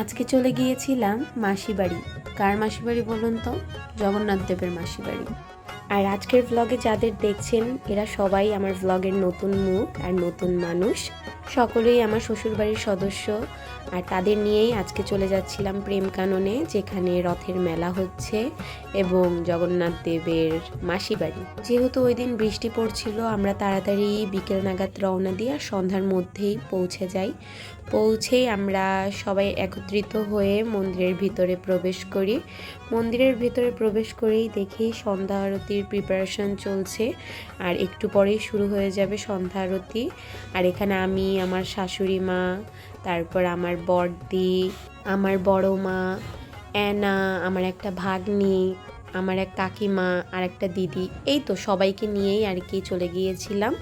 আজকে চলে গিয়েছিলাম মাসি বাড়ি। কার মাসি বাড়ি বলুন তো? জগন্নাথ দেবের মাসি বাড়ি। আর আজকের ব্লগে যাদের দেখছেন এরা সবাই আমার ব্লগের নতুন মুখ আর নতুন মানুষ। সকলেই আমার শ্বশুরবাড়ির সদস্য। আর তাদের নিয়েই আজকে চলে যাচ্ছিলাম প্রেম কাননে, যেখানে রথের মেলা হচ্ছে এবং জগন্নাথ দেবের মাসি বাড়ি। যেহেতু ওই দিন বৃষ্টি পড়ছিল, আমরা তাড়াতাড়ি বিকেল নাগাদ রওনা দিয়ে আর সন্ধ্যার মধ্যেই পৌঁছে যাই। পৌঁছেই আমরা সবাই একত্রিত হয়ে মন্দিরের ভিতরে প্রবেশ করি। মন্দিরের ভিতরে প্রবেশ করেই দেখি সন্ধ্যা আরতির প্রিপারেশন চলছে, আর একটু পরেই শুরু হয়ে যাবে সন্ধ্যা আরতি। আর এখানে আমি, আমার শাশুড়ি মা, তারপর আমার বড়দি, আমার বড় মা, অ্যানা, আমার একটা ভাগ্নি, আমার এক কাকিমা আর একটা দিদি, এই তো সবাইকে নিয়েই আর কি চলে গিয়েছিলাম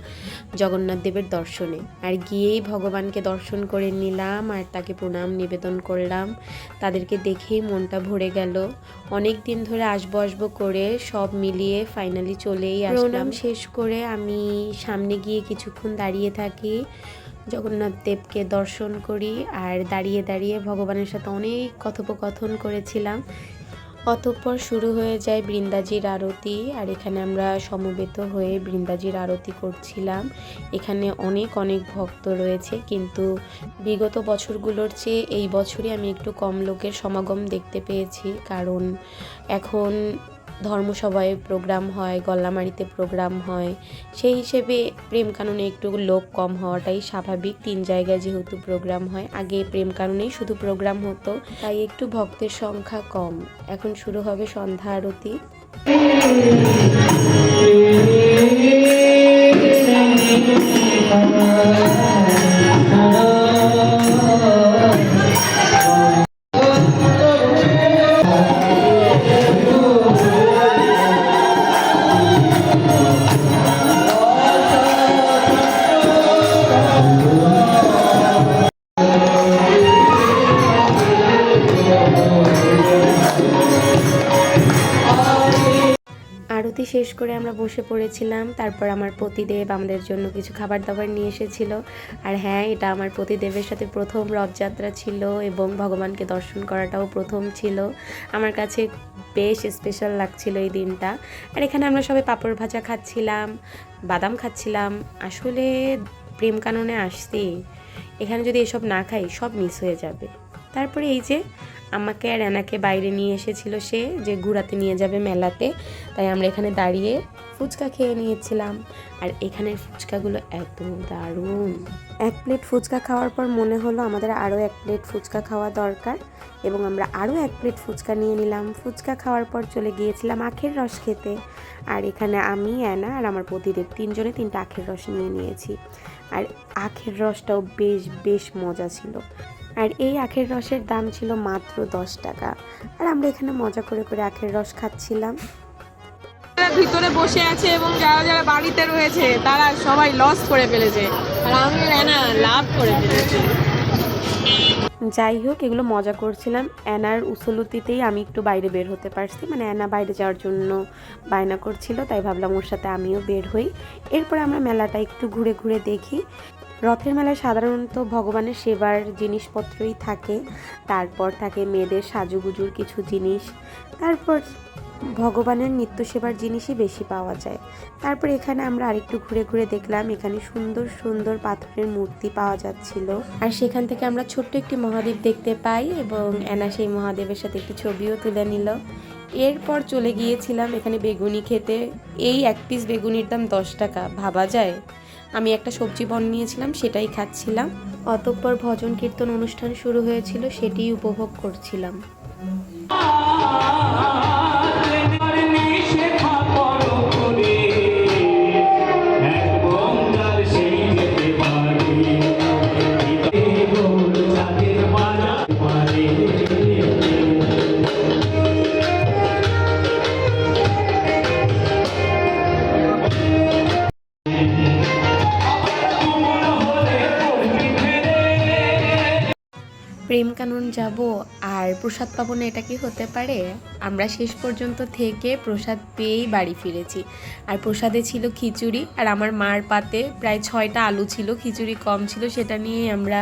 জগন্নাথ দেবের দর্শনে। আর গিয়েই ভগবানকে দর্শন করে নিলাম আর তাকে প্রণাম নিবেদন করলাম। তাদেরকে দেখেই মনটা ভরে গেল। অনেক দিন ধরে আসবো আসবো করে সব মিলিয়ে ফাইনালি চলেই আসলাম। প্রণাম শেষ করে আমি সামনে গিয়ে কিছুক্ষণ দাঁড়িয়ে থাকি, জগন্নাথ দেবকে দর্শন করি আর দাঁড়িয়ে দাঁড়িয়ে ভগবানের সাথে অনেক কথোপকথন করেছিলাম। অতঃপর শুরু হয়ে যায় বৃন্দাজির আরতি, আর এখানে আমরা সমবেত হয়ে বৃন্দাজির আরতি করছিলাম। এখানে অনেক অনেক ভক্ত রয়েছে, কিন্তু বিগত বছরগুলোর চেয়ে এই বছরই আমি একটু কম লোকের সমাগম দেখতে পেয়েছি, কারণ এখন ধর্মসভায় প্রোগ্রাম হয়, গল্লামারিতে প্রোগ্রাম হয়, সেই হিসেবে প্রেম কাননে একটু লোক কম হওয়াটাই স্বাভাবিক। 3 জায়গায় যেহেতু প্রোগ্রাম হয়, আগে প্রেম কাননেই শুধু প্রোগ্রাম হতো, তাই একটু ভক্তের সংখ্যা কম। এখন শুরু হবে সন্ধ্যা আরতি। আরতি শেষ করে আমরা বসে পড়েছিলাম। তারপর আমার পতিদেব আমাদের জন্য কিছু খাবার দাবার নিয়ে এসেছিল। আর হ্যাঁ, এটা আমার পতিদেবের সাথে প্রথম রথযাত্রা ছিল এবং ভগবানকে দর্শন করাটাও প্রথম ছিল। আমার কাছে বেশ স্পেশাল লাগছিল এই দিনটা। আর এখানে আমরা সবাই পাঁপড় ভাজা খাচ্ছিলাম, বাদাম খাচ্ছিলাম। আসলে প্রেম কাননে আসতে এখানে যদি এসব না খাই সব মিস হয়ে যাবে। তারপরে এই যে আমাকে আর অ্যানাকে বাইরে নিয়ে এসেছিল সে, যে ঘোরাতে নিয়ে যাবে মেলাতে, তাই আমরা এখানে দাঁড়িয়ে ফুচকা খেয়ে নিয়েছিলাম। আর এখানের ফুচকাগুলো এত দারুণ! 1 প্লেট ফুচকা খাওয়ার পর মনে হলো আমাদের আরও 1 প্লেট ফুচকা খাওয়া দরকার, এবং আমরা আরও 1 প্লেট ফুচকা নিয়ে নিলাম। ফুচকা খাওয়ার পর চলে গিয়েছিলাম আখের রস খেতে। আর এখানে আমি, অ্যানা আর আমার পতিদেব 3 জনে 3টা আখের রস নিয়ে নিয়েছি। আর আখের রসটাও বেশ মজা ছিল। আর এই আখের রসের দাম ছিল মাত্র 10 টাকা। আর আমরা এখানে মজা করে করে আখের রস খাচ্ছিলাম। ভিতরে বসে আছে এবং যারা যারা বাড়িতে রয়েছে তারা সবাই লস করে ফেলেছে, আর আমি না লাভ করে ফেলেছি। যাই হোক, এগুলো মজা করছিলাম। অ্যানার উসলতিতেই আমি একটু বাইরে বের হতে পারছি, মানে অ্যানা বাইরে যাওয়ার জন্য বায়না করছিল, তাই ভাবলাম ওর সাথে আমিও বের হই। এরপরে আমরা মেলাটা একটু ঘুরে ঘুরে দেখি। রথের মেলায় সাধারণত ভগবানের সেবার জিনিসপত্রই থাকে, তারপর থাকে মেয়েদের সাজুগুজুর কিছু জিনিস, তারপর ভগবানের নিত্য সেবার জিনিসই বেশি পাওয়া যায়। তারপর এখানে আমরা আরেকটু ঘুরে ঘুরে দেখলাম, এখানে সুন্দর সুন্দর পাথরের মূর্তি পাওয়া যাচ্ছিল। আর সেখান থেকে আমরা ছোট্ট একটি মহাদেব দেখতে পাই এবং অ্যানা সেই মহাদেবের সাথে একটি ছবিও তুলে নিল। এরপর চলে গিয়েছিলাম এখানে বেগুনি খেতে। এই 1 পিস বেগুনির দাম 10 টাকা, ভাবা যায়। আমি একটা সবজি বন নিয়েছিলাম, সেটাই খাচ্ছিলাম। অতঃপর ভজন কীর্তন অনুষ্ঠান শুরু হয়েছিল, সেটিই উপভোগ করছিলাম। প্রেম কানন যাব আর প্রসাদ পাবো না, এটা কি হতে পারে? আমরা শেষ পর্যন্ত থেকে প্রসাদ পেয়েই বাড়ি ফিরেছি। আর প্রসাদে ছিল খিচুড়ি, আর আমার মার পাতে প্রায় 6টা আলু ছিল, খিচুড়ি কম ছিল, সেটা নিয়েই আমরা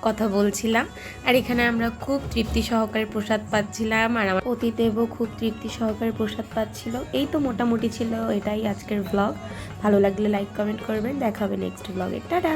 কথা বলছিলাম। আর এখানে আমরা খুব তৃপ্তি সহকারে প্রসাদ পাচ্ছিলাম, আর আমার অতিদেবও খুব তৃপ্তি সহকারে প্রসাদ পাচ্ছিল। এই তো মোটামুটি ছিল এটাই আজকের ব্লগ। ভালো লাগলে লাইক কমেন্ট করবেন, দেখা হবে নেক্সট ব্লগে। টাটা।